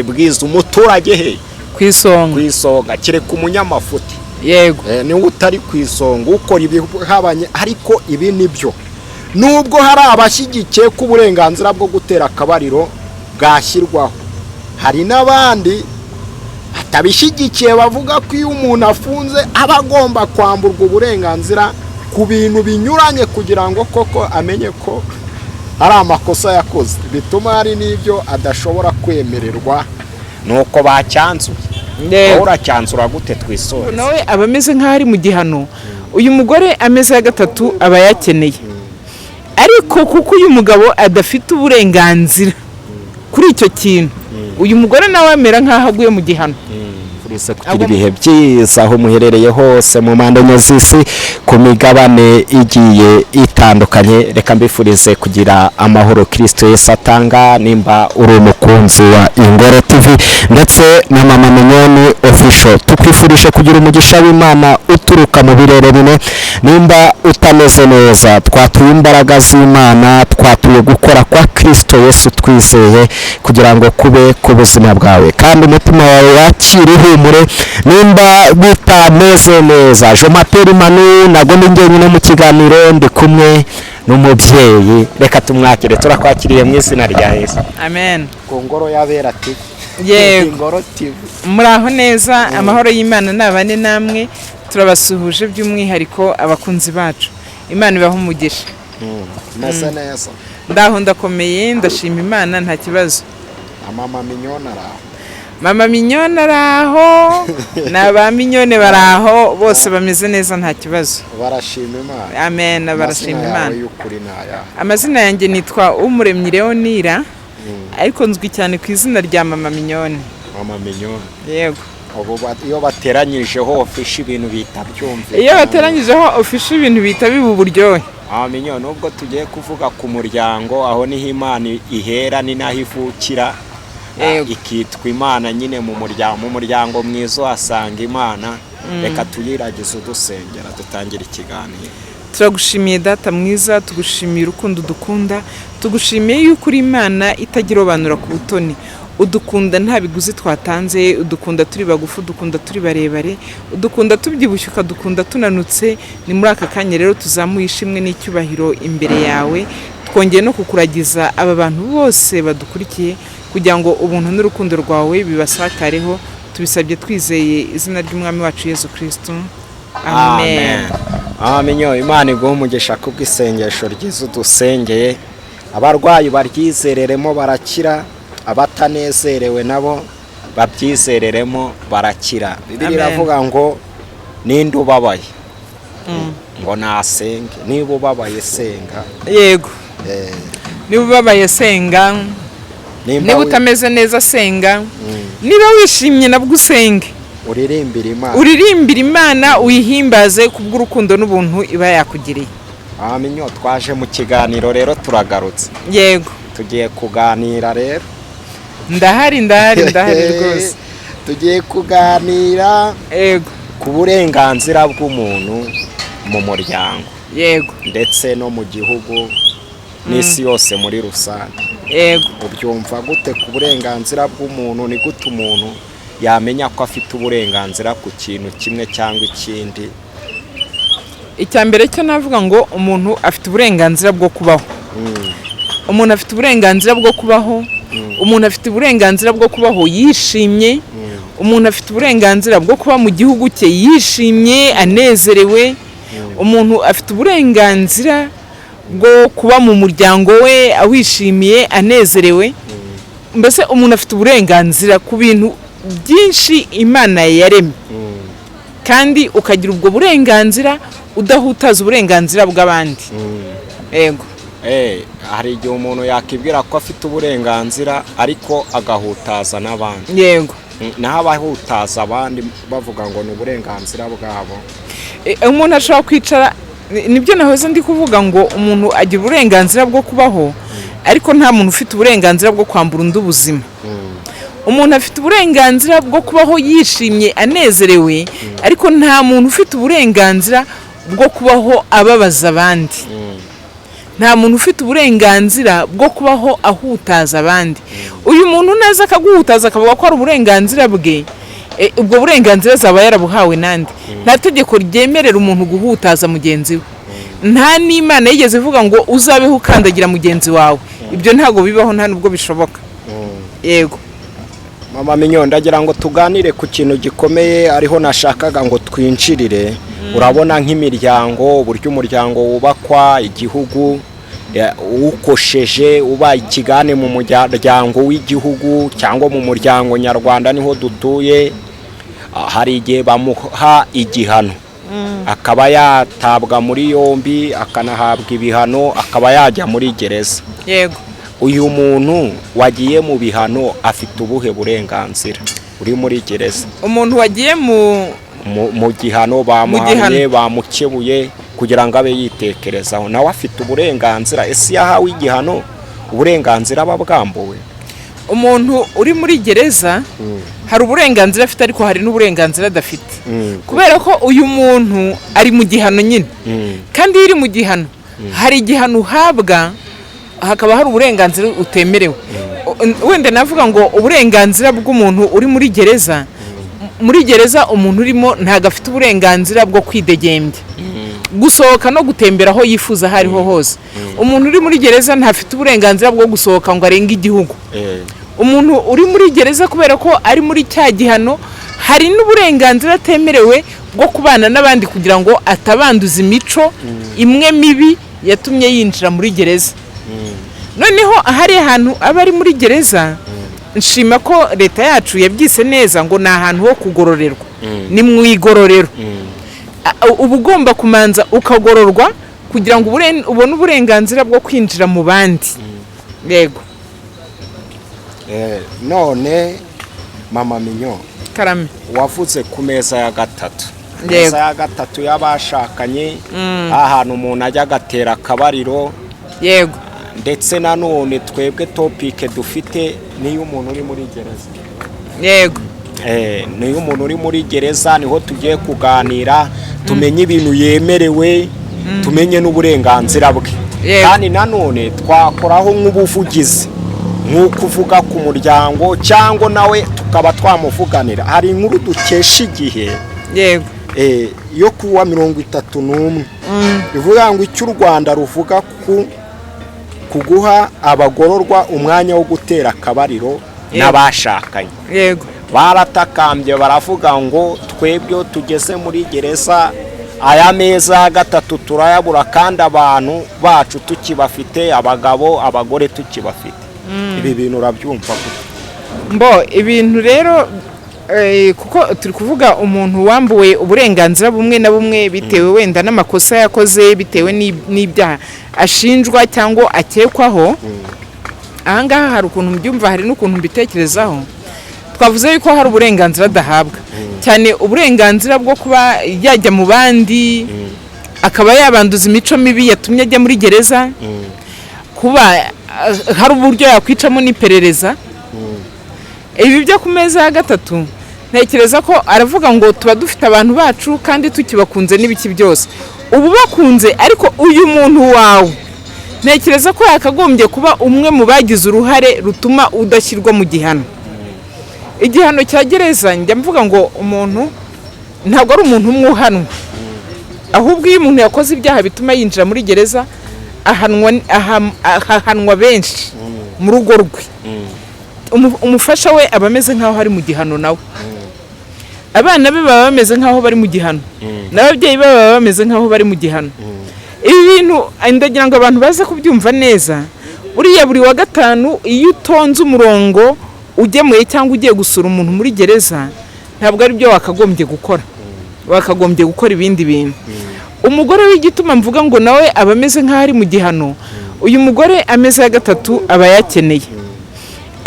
bwiza umuturage he kwisonga kereka umunyamafuti yego niwe utari kwisonga ukora ibihabanye ariko ibi nibyo nubwo hari abashyigikiye ko uburenganzira bwo gutera akabariro bwashyirwaho hari n'abandi atabishyigikiye bavuga ko iyo umuntu afunze aba agomba kwamburwa uburenganzira ku bintu binyuranye kugira ngo koko amenye ko ari amakosa yakoze bituma hari n'ibyo adashobora kwemererwa nuko bacyanzuye uracyanzura gute twisore nawe aba ameze nk'aho ari mu gihano uyu mugore ameze ya gatatu aba yakeneye ariko kuko uyu mugabo adafite uburenganzira kuri icyo kintu uyu mugore nawe amera nk'aho aguye mu gihano kugira ibihe byiza aho muherereye hose mu mpande enye z'isi ku migabane igiye itandukanye reka mbifurize kugira amahoro Kristo Yesu atanga nimba uri umukunzi wa Ingoro TV ndetse na mama Minyoni official tukwifurije kugira umugisha w'Imana uturuka mu birere bine nimba utameze neza twatuye imbaraga z'Imana twatuye gukora kwa Kristo Yesu twizeye kugira ngo kube ku buzima bwawe kandi umutima wawe wakiriho mure nimba bitameze neza je m'appelle Manu nago ningenyine mu kiganiro ndi kumwe n'umubyeyi reka tumwakire turakwakiriye mu izina rya Yesu amen ku Ngoro y'Abera TV yego Ngoro TV muraho neza amahoro y'Imana nabane namwe turabasuhuje by'umwihariko abakunzi bacu Imana ibahe umugisha nasa neza ndaho ndakomeye ndashima Imana nta kibazo mama Minyoni araho mama Minyoni araho n'aba Minyoni baraho bose bameze neza nta kibazo barashima Imana amen barashima Imana amazina yanjye nitwa Umuremyi Leonira ariko nzwi cyane ku izina rya mama Minyoni yego iyo bateranyijeho ofisha ibintu bita byumve iyo bateranyijeho ofisha ibintu bita bibu buryohe Minyoni nubwo tugiye kuvuga ku muryango aho niho Imana ihera ni naho ivukira ikitwa Imana nyine mu muryango mwiza wasanga Imana reka tuyiragize udusengera dutangira ikiganiro turagushimiye data mwiza tugushimiye urukundo dukunda tugushimiye yuko uri Imana itagirobanura ku butoni udukunda nta biguzi twatanze udukunda turi bagufu udukunda turi barebare udukunda tubyibushye ukadukunda tunanutse ni muri aka kanya rero tuzamuye ishimwe n'icyubahiro imbere yawe twongeye no kukuragiza aba bantu bose badukurikiye kugira ngo ubuntu n'urukundo rwawe bibasakareho tubisabye twizeye izina ry'umwami wacu Yesu Kristo amen Minyoni Imana iguhe umugisha kubw'isengesho ryiza dusengeye abarwayi baryizereremo barakira abatanezerewe nabo babyizereremo barakira Bibiliya iravuga ngo ninde ubabaye ngo nasenge niba ubabaye senga yego niba ubabaye senga niba utameze neza senga niba wishimye nabwo usenge uririmbira Imana uyihimbaze kubw'urukundo n'ubuntu iba yakugiriye Minyoni twaje mu kiganiro rero turagarutse yego tugiye kuganira rero ndahari rwose tugiye kuganira yego ku burenganzira bw'umuntu mu muryango yego ndetse no mu gihugu n'isi yose muri rusange yego ubyumva gute ku burenganzira bw'umuntu ni gute umuntu yamenya ko afite uburenganzira ku kintu kimwe cyangwa ikindi icya mbere cyo navuga ngo umuntu afite uburenganzira bwo kubaho umuntu afite uburenganzira bwo kubaho umuntu afite uburenganzira bwo kubaho yishimye umuntu afite uburenganzira bwo kuba mu gihugu cye yishimye anezerewe umuntu afite uburenganzira bwo kuba mu muryango we awishimiye anezerewe mbese umuntu afite uburenganzira ku bintu byinshi Imana yaremye kandi ukagira ubwo burenganzira udahutaza uburenganzira bw'abandi yego hari igihe umuntu yakibwira ko afite uburenganzira ariko agahutaza n'abandi yego naho abahutaza abandi bavuga ngo ni uburenganzira bwabo umuntu ashobora kwicara nibyo nahoze ndi kuvuga ngo umuntu agira uburenganzira bwo kubaho ariko nta muntu ufite uburenganzira bwo kwambura undi ubuzima umuntu afite uburenganzira bwo kubaho yishimye anezerewe ariko nta muntu ufite uburenganzira bwo kubaho ababaza abandi nta muntu ufite uburenganzira bwo kubaho ahutaza abandi. Uyu muntu naza akaguhutaza akavuga ko ari uburenganzira bwe, ubwo burenganzira zaba yarabuhawe nande. Nta tegeko ryemerera umuntu guhutaza mugenzi we, nta n'Imana yigeze ivuga ngo uzabeho ukandagira mugenzi wawe. Ibyo ntago bibaho, nta nubwo bishoboka. Yego mama Minyo, ndagira ngo tuganire ku kintu gikomeye ariho nashakaga ngo twinshirire. Urabona nk'imiryango, uburyo umuryango wubakwa, igihugu ukosheje uba ikigane mu muryango w'igihugu cyangwa mu muryango nyarwanda niho dutuye, hari igihe bamuha igihano akaba yatabwa muri yombi, akanahabwa ibihano, akaba yajya muri gereza. Yego, uyu muntu wagiye mu bihano afite ubuhe burenganzira uri muri gereza? umuntu wagiye mu gihano bamuhanye, bamukebuye kugira ngo abe yitekerezaho, nawe afite uburenganzira. Ese yahawe igihano uburenganzira babwambuwe? Umuntu uri muri gereza hari uburenganzira afite, ariko hari n'uburenganzira adafite. Kubera ko uyu muntu ari mu gihano nyine, kandi iyo uri mu gihano hari igihano uhabwa, hakaba hari uburenganzira utemerewe. Wenda navuga ngo uburenganzira bw'umuntu uri muri gereza, muri gereza umuntu urimo ntago afite uburenganzira bwo kwidegembya, gusohoka no gutembera aho yifuza aho ariho hose. Umuntu uri muri gereza ntafite uburenganzira bwo gusohoka ngo arenge igihugu. Umuntu uri muri gereza kubera ko ari muri cya gihano, hari n'uburenganzira atemerewe bwo kubana n'abandi kugira ngo atabanduza imico imwe mibi yatumye yinjira muri gereza. Noneho hari ahantu aba ari muri gereza, nshima ko leta yacu yabyise neza ngo ni ahantu ho kugororerwa, ni mu igororero. Uba ugomba kumanza ukagororwa kugira ngo ubone uburenganzira bwo kwinjira mu bandi. Yego. None mama Minyo, karame, wavuze ku meza ya gatatu. Yego. Meza ya gatatu y'abashakanye, ahantu umuntu ajya agatera akabariro. Yego. Ndetse nanone twebwe topike dufite niyo umuntu uri muri gereza. Yego. Niyo umuntu uri muri gereza niho tugiye kuganira, tumenye ibintu yemerewe, tumenye n'uburenganzira bwe. Kandi nanone twakoraho nk'ubuvugizi, nk'uko uvuga ku muryango cyangwa nawe tukaba twamuvuganira. Hari inkuru dukesha igihe, yego, yo kuwa 31 bivuga ngo icyo u Rwanda ruvuga kuguha abagororwa umwanya wo gutera akabariro n'abashakanye. Yego. Baratakambye baravuga ngo twebwe tugeze muri gereza, aya meza gatatu turayabura kandi abantu bacu tukibafite, abagabo abagore tukibafite. Ibi bintu urabyumva gute? Mbo ibintu rero kuko turi kuvuga umuntu wambuwe uburenganzira bumwe na bumwe bitewe wenda n'amakosa yakoze, bitewe n'ibyaha ashinjwa cyangwa akekwaho. Ahangaha hari ukuntu mbyumva, hari n'ukuntu mbitekerezaho. Twavuze yuko hari uburenganzira adahabwa, cyane uburenganzira bwo kuba yajya mu bandi, akaba yabanduza imico mibi yatumye ajya muri gereza, kuba hari uburyo yakwicamo n'iperereza. Ibi byo ku meza ya gatatu, ntekereza ko aravuga ngo tuba dufite abantu bacu kandi tukibakunze n'ibiki byose. Ubu bakunze, ariko uyu muntu wawe ntekereza ko yakagombye kuba umwe mu bagize uruhare rutuma udashyirwa mu gihano. Igihano cya gereza, njya mvuga ngo umuntu ntabwo ari umuntu umwe uhanwa, ahubwo iyo umuntu yakoze ibyaha bituma yinjira muri gereza ahanwa benshi mu rugo rwe. Umufasha we aba ameze nk'aho ari mu gihano nawe, abana be baba bameze nk'aho bari mu gihano, n'ababyeyi be baba bameze nk'aho bari mu gihano. Ibi bintu ndagira ngo abantu baze kubyumva neza. Uriya buri wa gatanu iyo utonze umurongo ugemuye cyangwa ugiye gusura umuntu muri gereza, ntabwo ari byo wakagombye gukora, wakagombye gukora ibindi bintu. Umugore w'igituma mvuga ngo nawe aba ameze nk'aho ari mu gihano, uyu mugore ameze ya gatatu aba yakeneye,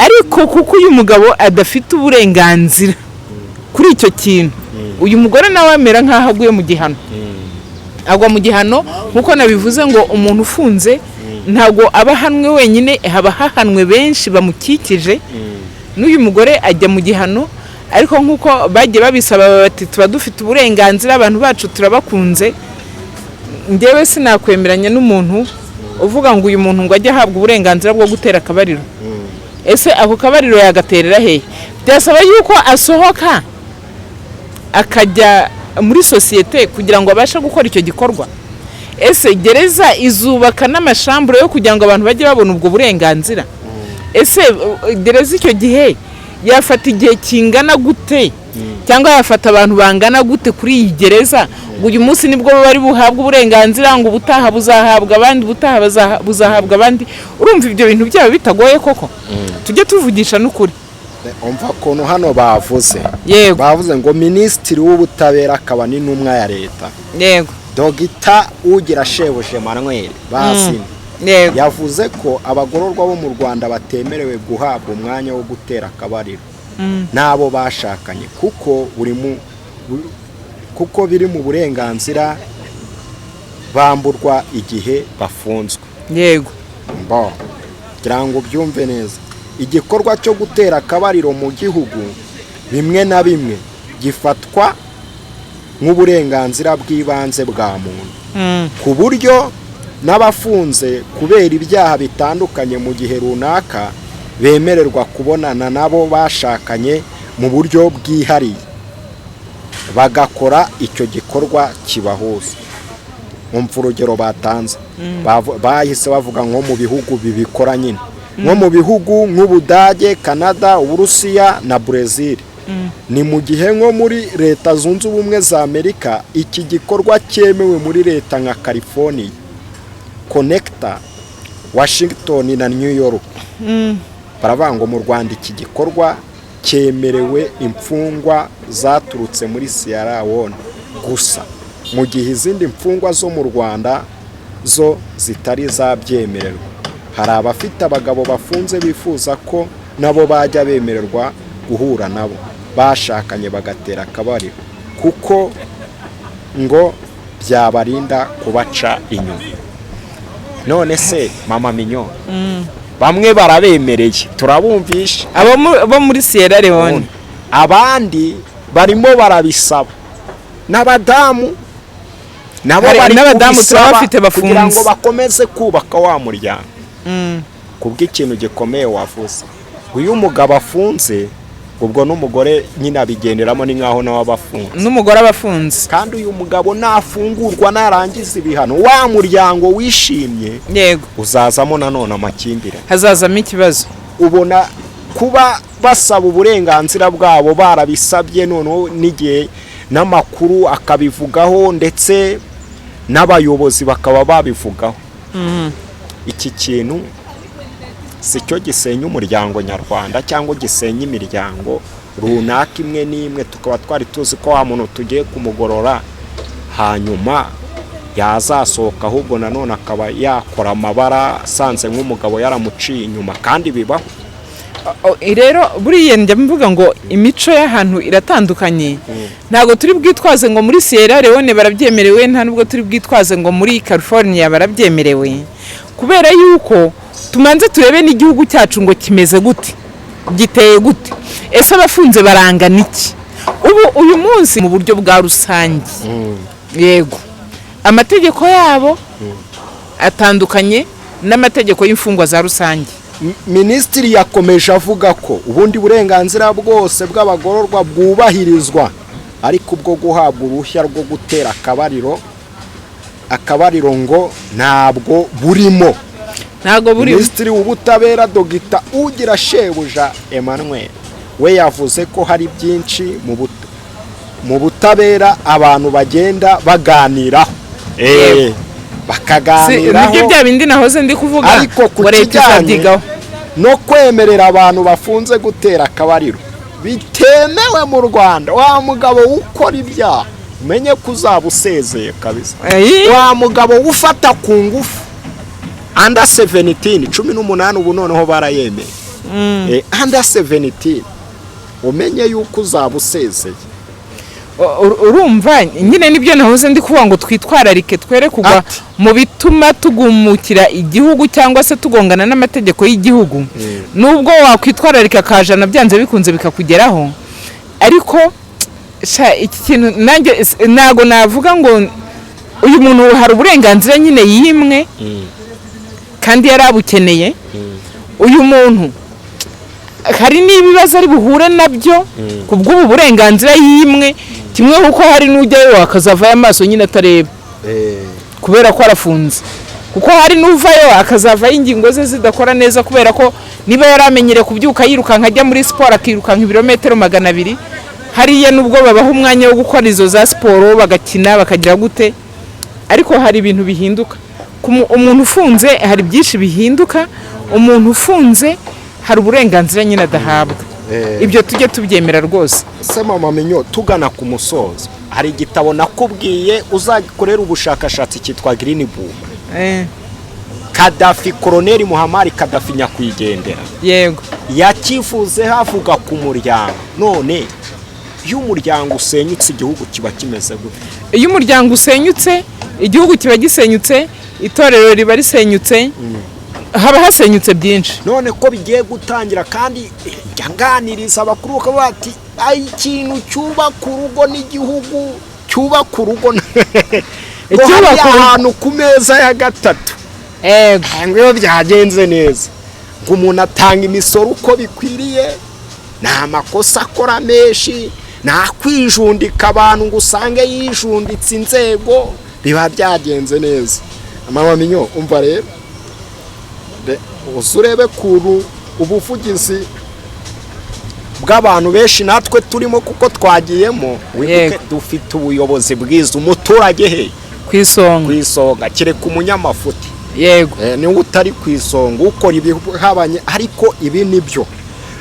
ariko kuko uyu mugabo adafite uburenganzira kuri icyo kintu, uyu mugore nawe amera nk'aho aguye mu gihano. Agwa mu gihano nkuko nabivuze ngo umuntu ufunze ntabwo aba hanwe wenyine, haba hahanwe benshi bamukikije. N'uyu mugore ajya mu gihano, ariko nkuko bagiye babisaba bati tuba dufite uburenganzira, abantu bacu turabakunze. Ngewe sinakwemeranya n'umuntu uvuga ngo uyu muntu ngo ajye ahabwa uburenganzira bwo gutera akabariro, ese ako kabariro yagaterera hehe? Byasaba yuko asohoka akajya muri sosiyete kugira ngo abashe gukora icyo gikorwa. Ese gereza izubaka n'amashambure yo kugira ngo abantu bajye babona ubwo burenganzira? Ese gereza icyo gihe yafata igihe kingana gute, cyangwa yafata abantu bangana gute kuri iyi gereza ngo uyu munsi nibwo bari buhabwa uburenganzira, ngo ubutaha buzahabwa abandi, ubutaha buzahabwa abandi? Urumva ibyo bintu byabo bitagoye koko? Tujye tuvugisha n'ukuri. umva ukuntu hano bavuze, Yego. bavuze ngo minisitiri w'ubutabera akaba n'intumwa ya leta, Yego. Dogita ugira shebuje Manuel Basine, yavuze ko abagororwa bo mu Rwanda batemerewe guhabwa umwanya wo gutera akabariro n'abo bashakanye kuko biri mu burenganzira bamburwa igihe bafunzwe. Yego. Kugira ngo byumve neza, igikorwa cyo gutera akabariro mu gihugu bimwe na bimwe gifatwa nk'uburenganzira bw'ibanze bwa muntu, ku buryo n'abafunze kubera ibyaha bitandukanye mu gihe runaka bemererwa kubonana nabo bashakanye mu buryo bwihariye, bagakora icyo gikorwa kibahuza. Umva urugero batanze, bahise bavuga nko mu bihugu bibikora nyine, nko mu bihugu nk'Ubudage, Canada, Uburusiya na Brazil. Ni mu gihe nko muri Leta Zunze Ubumwe za Amerika iki gikorwa cyemewe muri leta nka California, Connecticut, Washington na New York. Baravuga ngo mu Rwanda iki gikorwa cyemerewe imfungwa zaturutse muri Sierra Leone gusa, mu gihe izindi mfungwa zo mu Rwanda zo zitari zabyemererwa. Hari abafite abagabo bafunze bifuza ko nabo bajya bemererwa guhura nabo bashakanye bagatera akabariro, kuko ngo byabarinda kubaca inyuma. None se mama Minyo, bamwe barabemereye turabumvisha, abo muri Sierra Leone, abandi barimo barabisaba, n'abadamu nabo bari kubisaba kugira ngo bakomeze kubaka wa muryango. Kubw'ikintu gikomeye wavuze, uyu mugabo afunze, ubwo n'umugore nyine abigenderamo ni nkaho nawe abafunze, n'umugore abafunze. Kandi uyu mugabo nafungurwa narangiza ibihano, wa muryango wishimye, yego, uzazamo nanone amakimbirane, hazazamo ikibazo. Ubona kuba basaba uburenganzira bwabo barabisabye, noneho n'igihe n'amakuru akabivugaho ndetse n'abayobozi bakaba babivugaho. Iki kintu si cyo gisenya umuryango nyarwanda cyangwa gisenya imiryango runaka imwe n'imwe, tukaba twari tuzi ko wa muntu tugiye kumugorora hanyuma yazasohoka, ahubwo nanone akaba yakora amabara asanze nk'umugabo yaramuciye inyuma, kandi bibaho. Rero buriya njya mvuga ngo imico y'ahantu iratandukanye. Ntabwo turi bwitwaze ngo muri Sierra Leone barabyemerewe, nta nubwo turi bwitwaze ngo muri California barabyemerewe, kubera yuko tumanze turebe n'igihugu cyacu ngo kimeze gute, giteye gute, ese abafunze barangana iki uyu munsi mu buryo bwa rusange. Yego, amategeko yabo atandukanye n'amategeko y'imfungwa za rusange. Minisitiri yakomeje avuga ko ubundi burenganzira bwose bw'abagororwa bwubahirizwa, ariko ubwo guhabwa uruhushya rwo gutera akabariro ngo ntabwo burimo. Minisitiri w'ubutabera Dogita ugira shebuja Emmanuel we yavuze ko hari byinshi mu butabera abantu bagenda baganiraho, bakaganiraho, nibyo bya bindi nahoze ndi kuvuga, ariko ku kijyanye no kwemerera abantu bafunze gutera akabariro bitemewe mu Rwanda, wa mugabo ukora ibyaha umenye ko uzaba usezeye kabisa. Wa mugabo ufata ku ngufu under 17 18 ubu noneho barayemeye, under 17 umenye yuko uzaba usezeye. Urumva nyine nibyo nahoze ndi kuvuga ngo twitwararike twere kugwa mu bituma tugumukira igihugu cyangwa se tugongana n'amategeko y'igihugu. Nubwo wakwitwararika kajana byanze bikunze bikakugeraho, ariko iki kintu nanjye nago navuga ngo uyu muntu hari uburenganzira nyine yimwe, kandi yari abukeneye, uyu muntu hari n'ibibazo ari buhure nabyo ku bw'ubu burenganzira yimwe, kimwe kuko hari n'ujyayo akazavayo amaso nyine atareba kubera ko arafunze, kuko hari n'uvayo akazavayo ingingo ze zidakora neza kubera ko niba yari amenyereye kubyuka yirukanka ajya muri siporo akirukanka ibirometero 200, hariya nubwo babaha umwanya wo gukora izo za siporo bagakina bakagira gute, ariko hari ibintu bihinduka. Umuntu ufunze hari byinshi bihinduka, umuntu ufunze hari uburenganzira nyine adahabwa, ibyo tujye tubyemera rwose. Se mama Minyo, tugana ku musozo, hari igitabo nakubwiye uzakorera ubushakashatsi cyitwa Green Book. Kadafi, Koloneli Muhammad Kadafi nyakwigendera, yego, yakifuze havuga ku muryango. None iyo umuryango usenyutse igihugu kiba kimeze gute? Iyo umuryango usenyutse igihugu kiba gisenyutse, itorero riba risenyutse, haba hasenyutse byinshi. None ko bigiye gutangira kandi yanganiriza abakuru ko bati ay ikintu cyubaka urugo n'igihugu cyubaka urugo cyubaka ahantu ku meza ya gatatu, ngo byagenze neza, ngo umuntu atanga imisoro uko bikwiriye, nta makosa akora menshi, nta kwijundika abantu ngo usange yijunditse inzego, biba byagenze neza. Mama Minyo, umva rero usurebe kuru ubuvugizi bw'abantu benshi natwe turimo kuko twagiyemo, wibuke dufite ubuyobozi bwiza, umuturage he kwisonga kereka umunyamafuti, yego, niwe utari kwisonga ukora ibihabanye. Ariko ibi nibyo,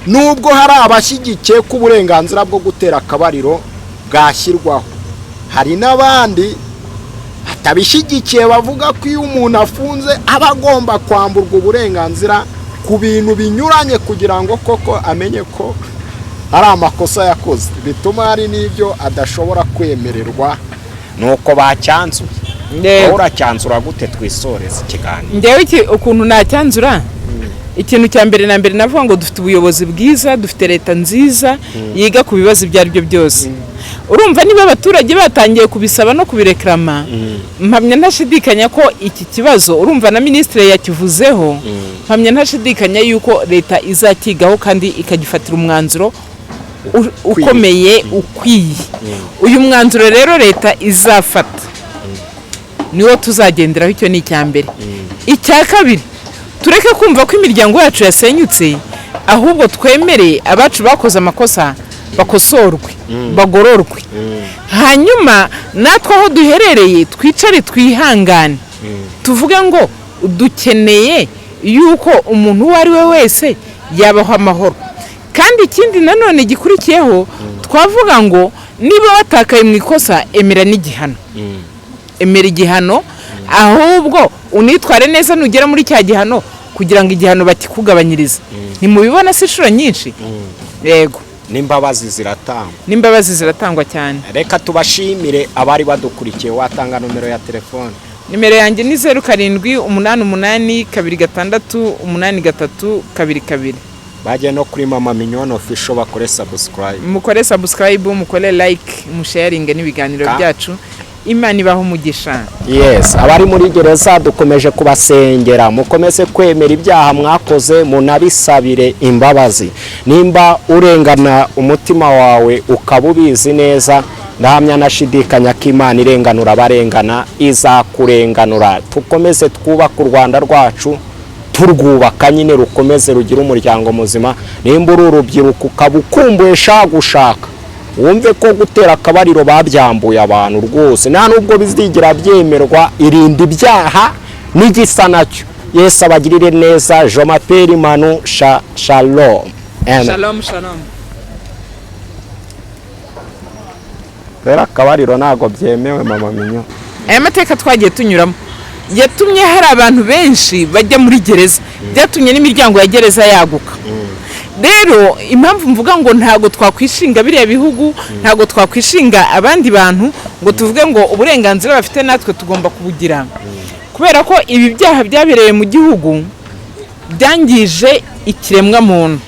nubwo hari abashyigikiye ko uburenganzira bwo gutera akabariro bwashyirwaho, hari n'abandi atabishyigikiye bavuga ko iyo umuntu afunze aba agomba kwamburwa uburenganzira ku bintu binyuranye kugira ngo koko amenye ko ari amakosa yakoze, bituma hari n'ibyo adashobora kwemererwa, nuko bacyanzuye. Uracyanzura gute twisoreza ikiganiro? Ndewe ukuntu nacyanzura, ikintu cya mbere na mbere navuga ngo dufite ubuyobozi bwiza, dufite leta nziza yiga ku bibazo ibyo ari byo byose. Urumva niba abaturage batangiye kubisaba no kubireklama, mpamya ntashidikanya ko iki kibazo, urumva na ministre yakivuzeho, mpamya ntashidikanya yuko leta izakigaho kandi ikagifatira umwanzuro ukomeye ukwiye. Uyu mwanzuro rero leta izafata niwo tuzagenderaho, icyo ni icya mbere. Icya kabiri, tureke kumva ko imiryango yacu yasenyutse, ahubwo twemere abacu bakoze amakosa bakosorwe, bagororwe, hanyuma natwe aho duherereye twicare twihangane, tuvuge ngo dukeneye yuko umuntu uwo ari we wese yabaho amahoro. Kandi ikindi nanone gikurikiyeho, twavuga ngo niba watakaye mu ikosa, emera n'igihano, emera igihano, ahubwo unitware neza nugera muri cya gihano kugira ngo igihano bakikugabanyirize. Ntimubibona se inshuro nyinshi? Yego, n'imbabazi ziratangwa, n'imbabazi ziratangwa cyane. Reka tubashimire abari badukurikiye. Watanga nomero ya telefone? Nimero yanjye ni 0788268322. Baje no kuri Mama Minyo official bakore subscribe, mukore subscribe, mukore like, musharinge n'ibiganiro byacu. Imana ibahe umugisha. Yes, abari muri gereza dukomeje kubasengera, mukomeze kwemera ibyaha mwakoze, munabisabire imbabazi. Nimba urengana umutima wawe ukabubizi neza, ndahamya nashidikanya ko Imana irenganura abarengana, izakurenganura. Tukomeze twubaka u Rwanda rwacu, turwubaka nyine rukomeze rugira umuryango muzima. Nimba uri urubyiruko ukabukumbesha gushaka, wumve ko gutera akabariro babyambuye abantu rwose, nta nubwo bizigira byemerwa. Irinde ibyaha n'igisa nacyo. Yesu abagirire neza. Je m'appelle Manu. Shalom. Shalom, shalom. Tera akabariro ntago byemewe Mama Minyo. Aya mateka twagiye tunyuramo yatumye hari abantu benshi bajya muri gereza, byatumye n'imiryango ya gereza yaguka. Rero impamvu mvuga ngo ntago twakwishinga biriya bihugu, ntago twakwishinga abandi bantu ngo tuvuge ngo uburenganzira bafite natwe tugomba kubugira, kubera ko ibi byaha byabereye mu gihugu byangije ikiremwa muntu.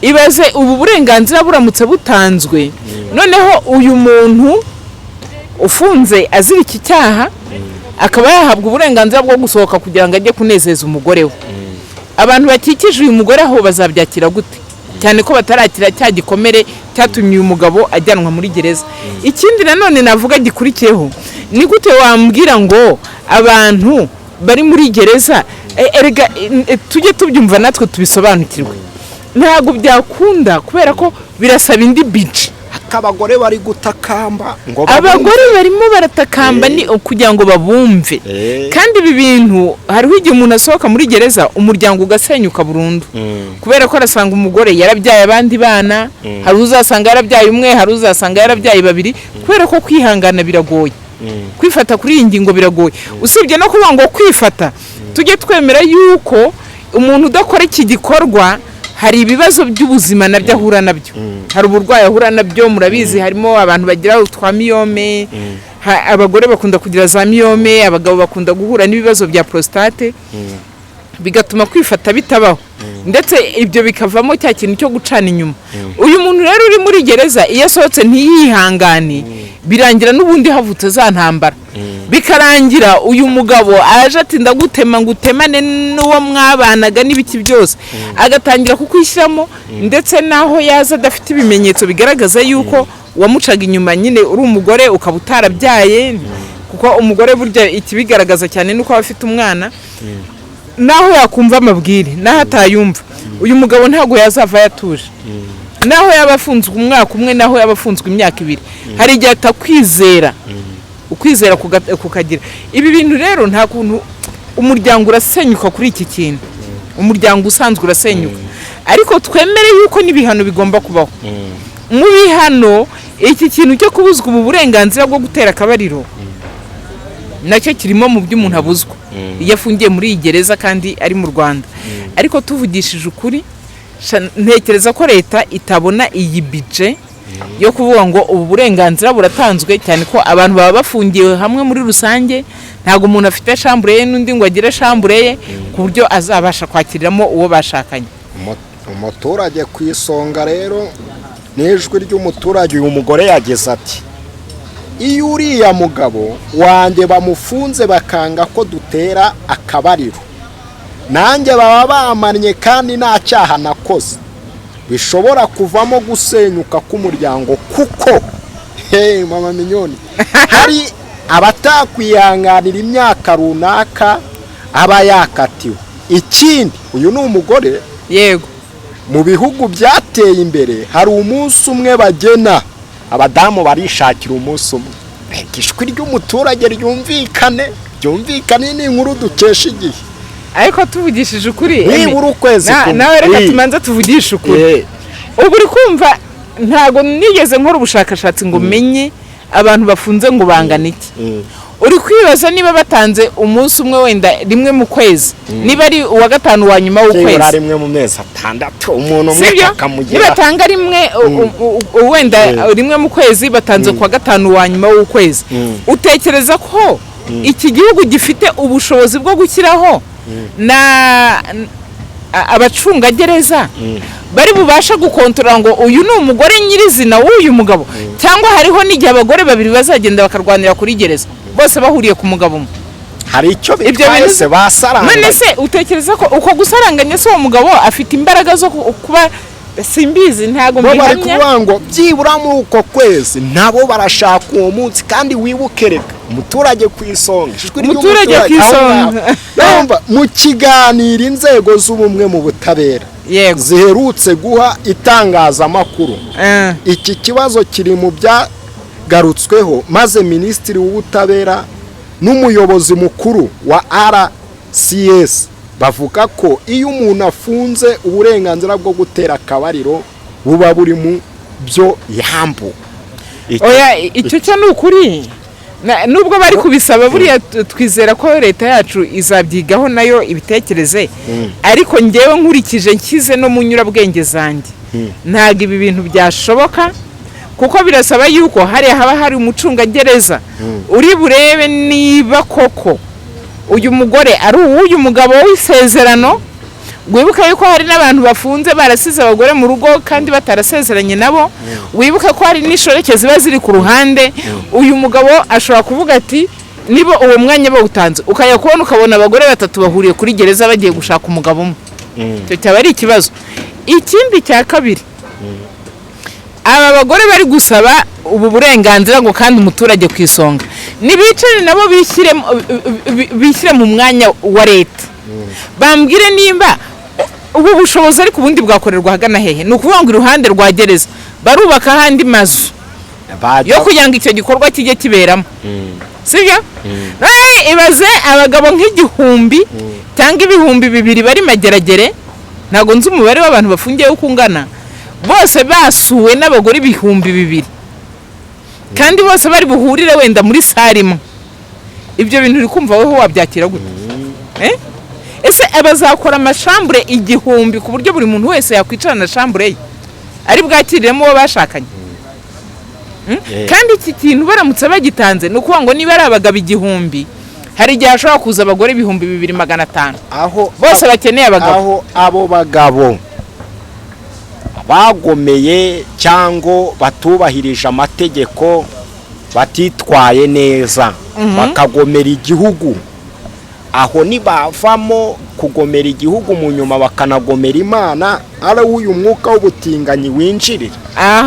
Ibaze ubu burenganzira buramutse butanzwe, noneho uyu muntu ufunze azira iki cyaha akaba yahabwa uburenganzira bwo gusohoka kugira ngo ajye kunezeza umugore we. Abantu bakikije uyu mugore aho bazabyakira gute? Cyane ko batarakira cya gikomere cyatumye uyu mugabo ajyanwa muri gereza. Ikindi nanone navuga gikurikiyeho, ni gute wambwira ngo abantu bari muri gereza erega tujye tubyumva natwe tubisobanukirwe. Ntago byakunda kubera ko birasaba indi bije. Abagore bari gutakamba ngo abagore barimo baratakamba ni kugira ngo babumve. Kandi ibi bintu hariho igihe umuntu asohoka muri gereza umuryango ugasenyuka burundu, kubera ko arasanga umugore yarabyaye abandi bana, hari uzasanga yarabyaye umwe, hari uzasanga yarabyaye babiri, kubera ko kwihangana biragoye, kwifata kuri iyi ngingo biragoye. Usibye no kuvuga ngo kwifata, tujye twemera yuko umuntu udakora iki gikorwa hari ibibazo by'ubuzima nabyo ahura nabyo. Hari uburwayi ahura nabyo, murabizi harimo abantu bagira utwa miyome, abagore bakunda kugira za miyome, abagabo bakunda guhura n'ibibazo bya prostate, bigatuma kwifata bitabaho, ndetse ibyo bikavamo cya kintu cyo gucana inyuma. Uyu muntu rero uri muri gereza iyo asohotse ntiyihangane, birangira n'ubundi havutse za ntambara, bikarangira uyu mugabo aje ati ndagutema ngutemane n'uwo mwabanaga n'ibiki byose, agatangira kukwishyiramo, ndetse naho yaza adafite ibimenyetso bigaragaza yuko wamucaga inyuma, nyine uri umugore ukaba utarabyaye, kuko umugore burya ikibigaragaza cyane nuko aba afite umwana, naho yakumva amabwire naho atayumva, uyu mugabo ntago yazava yatuje. Naho yabafunzwe umwaka umwe, naho yabafunzwe imyaka 2, hari igihe atakwizera, ukwizera kukagira. Ibi bintu rero nta kuntu umuryango urasenyuka kuri iki kintu, umuryango usanzwe urasenyuka, ariko twemere yuko n'ibihano bigomba kubaho. Mu bihano iki kintu cyo kubuzwa ubu burenganzira bwo gutera akabariro nacyo kirimo mu byo umuntu abuzwa iyo afungiye muri iyi gereza kandi ari mu Rwanda. Ariko tuvugishije ukuri, ntekereza ko leta itabona iyi bije yo kuvuga ngo ubu burenganzira buratanzwe, cyane ko abantu baba bafungiwe hamwe muri rusange, ntago umuntu afite chambre ye n'undi ngo agire chambre ye ku buryo azabasha kwakiriramo uwo bashakanye. Umuturage ku isonga rero n'ijwi ry'umuturage, uyu mugore yagize ati iyo uriya mugabo wanjye bamufunze bakanga ko dutera akabariro, nanjye baba bamannye kandi nta cyaha nakoze, bishobora kuvamo gusenyuka k'umuryango, kuko mama minyoni hari abatakwihanganira imyaka runaka aba yakatiwe. Ikindi uyu ni umugore, yego mu bihugu byateye imbere hari umunsi umwe bagena, abadamu barishakira umunsi umwe. Ijwi ry'umuturage ryumvikane ni inkuru dukesha igihe. Ariko tuvugishije ukuri, nibura ukwezi nawe reka tumanza tuvugishe ukuri. Ubu uri kumva ntago nigeze nkora ubushakashatsi ngo menye abantu bafunze ngo bangana iki. Uri kwibaza niba batanze umunsi umwe wenda rimwe mu kwezi, niba ari uwa gatanu wa nyuma w'ukwezi, ari rimwe mu mezi 6 umuntu umwe akamugira, niba tanga rimwe wenda rimwe mu kwezi batanze kwa gatanu wa nyuma w'ukwezi. Utekereza ko iki gihugu gifite ubushobozi bwo gushyiraho na abacungagereza bari bubasha gukontorora ngo uyu ni umugore nyirizina w'uyu mugabo, cyangwa hariho n'igihe abagore babiri bazagenda bakarwanira kuri gereza bose bahuriye ku mugabo umwe? Hari icyo bitwaye se basaranga. None se utekereza ko uko gusaranganya se uwo mugabo afite imbaraga zo kuba, simbizi ntago mbihamya. Bari kuvuga ngo byibura muri uko kwezi nabo barashaka uwo munsi, kandi wibuke reka umuturage ku isonga, umuturage ku isonga. Mu kiganiro inzego z'ubumwe mu butabera ziherutse guha itangazamakuru, iki kibazo kiri mu byagarutsweho, maze minisitiri w'ubutabera n'umuyobozi mukuru wa RCS bavuga ko iyo umuntu afunze uburenganzira bwo gutera akabariro buba buri mu byo yambu. Oya, icyo cyo ni ukuri, nubwo bari kubisaba buriya twizera ko leta yacu izabyigaho nayo ibitekereze, ariko ngewe nkurikije nkize no mu nyurabwenge zanjye ntago ibi bintu byashoboka, kuko birasaba yuko haba hari umucungagereza uri burebe niba koko uyu mugore ari uw'uyu mugabo w'isezerano. Wibuka yuko hari n'abantu bafunze barasize abagore mu rugo kandi batarasezeranye nabo. Wibuka ko hari n'ishoreke ziba ziri ku ruhande. Uyu mugabo ashobora kuvuga ati niba uwo mwanya bawutanze ukajya kubona ukabona abagore 3 bahuriye kuri gereza bagiye gushaka umugabo umwe, cyo cyaba ari ikibazo. Ikindi cya kabiri, aba bagore bari gusaba ubu burenganzira ngo kandi umuturage ku isonga nibicare nabo bishyire mu mwanya wa leta, bambwire nimba ubu bushobozi ariko ubundi bwakorerwa hagana hehe. Ni ukuvuga ngo iruhande rwa gereza barubaka ahandi mazu yo kugira ngo icyo gikorwa kijye kiberamo, sibyo? Ibaze abagabo nk'igihumbi cyangwa ibihumbi 2 bari mageragere, ntago nzi umubare w'abantu bafungiye uko ungana, bose basuwe n'abagore 2,000 kandi bose bari buhurire wenda muri sarima. Ibyo bintu uri kumva wowe wabyakira gute? Ese abazakora amashambure 1000 ku buryo buri muntu wese yakwicarana shambure ye ari bwakiriremo uwo bashakanye? Kandi iki kintu baramutse bagitanze ni ukuvuga ngo niba ari abagabo 1000 hari igihe ashobora kuza abagore 2500 aho bose bakeneye abagabo. Aho abo bagabo bagomeye cyangwa batubahirije amategeko, batitwaye neza, bakagomera igihugu, aho nibavamo kugomera igihugu mu nyuma bakanagomera Imana, ari uyu mwuka w'ubutinganyi winjirira.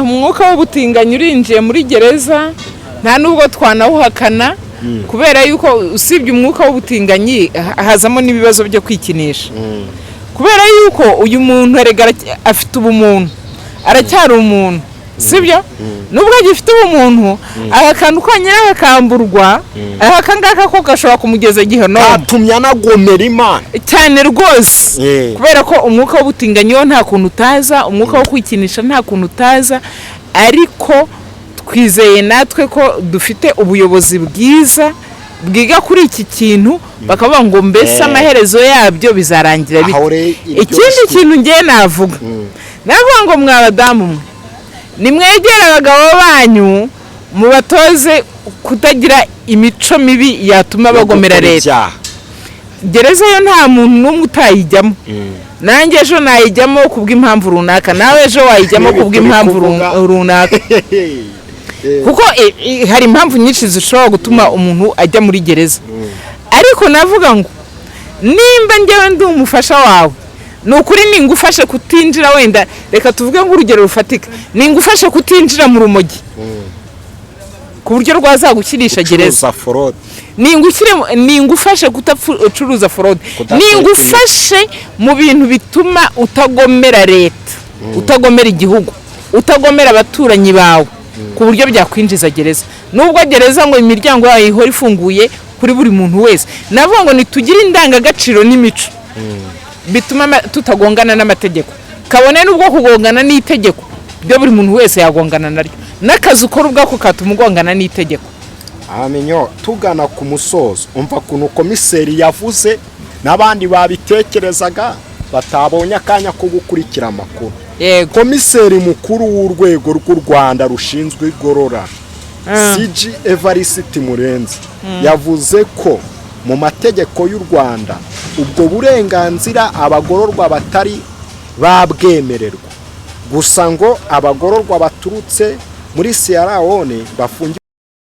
Umwuka w'ubutinganyi urinjiye muri gereza, nta nubwo twanawuhakana, kubera yuko usibye umwuka w'ubutinganyi hazamo n'ibibazo byo kwikinisha, kubera yuko uyu muntu afite ubumuntu, aracyari umuntu, sibyo? Nubwo agifite ubumuntu, akantu kanyira akamburwa, akangaka ko gashobora kumugeza gihano, katumya nagomera Imana cyane rwose, kubera ko umwuka w'ubutinganyi wo nta kuntu utaza, umwuka wo kwikinisha nta kuntu utaza. Ariko twizeye natwe ko dufite ubuyobozi bwiza bwiga kuri iki kintu, bakavuga ngo mbese amaherezo yabyo bizarangira bite. Ikindi kintu ngiye navuga ngo mwabadamu mwe nimwegera abagabo banyu mubatoze kutagira imico mibi yatuma bagomera leta. Gereza yo nta muntu n'umwe utayijyamo, nanjye ejo nayijyamo kubw'impamvu runaka, nawe ejo wayijyamo kubw'impamvu runaka, kuko hari impamvu nyinshi zishobora gutuma umuntu ajya muri gereza. Ariko navuga ngo nimba njyewe ndi umufasha wawe, nukuri ningufashe kutinjira, wenda reka tuvuge nk'urugero rufatika, ningufashe kutinjira mu rumogi ku buryo rwazagukirisha gereza, ningufashe kutacuruza forode, ningufashe mu bintu bituma utagomera leta, utagomera igihugu, utagomera abaturanyi bawe, ku buryo byakwinjiza gereza. Nubwo gereza ngo imiryango yayo ihora ifunguye kuri buri muntu wese, navuga ngo nitugire indangagaciro n'imico bituma tutagongana n'amategeko, kabone nubwo kugongana n'itegeko byo buri muntu wese yagongana naryo, n'akazi ukora ubwako katuma ugongana n'itegeko. Amenyo tugana ku musozo, umva kuno komiseri yavuze n'abandi babitekerezaga batabonye akanya ko gukurikira amakuru. Komiseri mukuru w'urwego rw'u Rwanda rushinzwe igorora, CG Evariste Murenzi, yavuze ko mu mategeko y'u Rwanda ubwo burenganzira abagororwa batari babwemererwa, gusa ngo abagororwa baturutse muri Sierra Leone bafungiye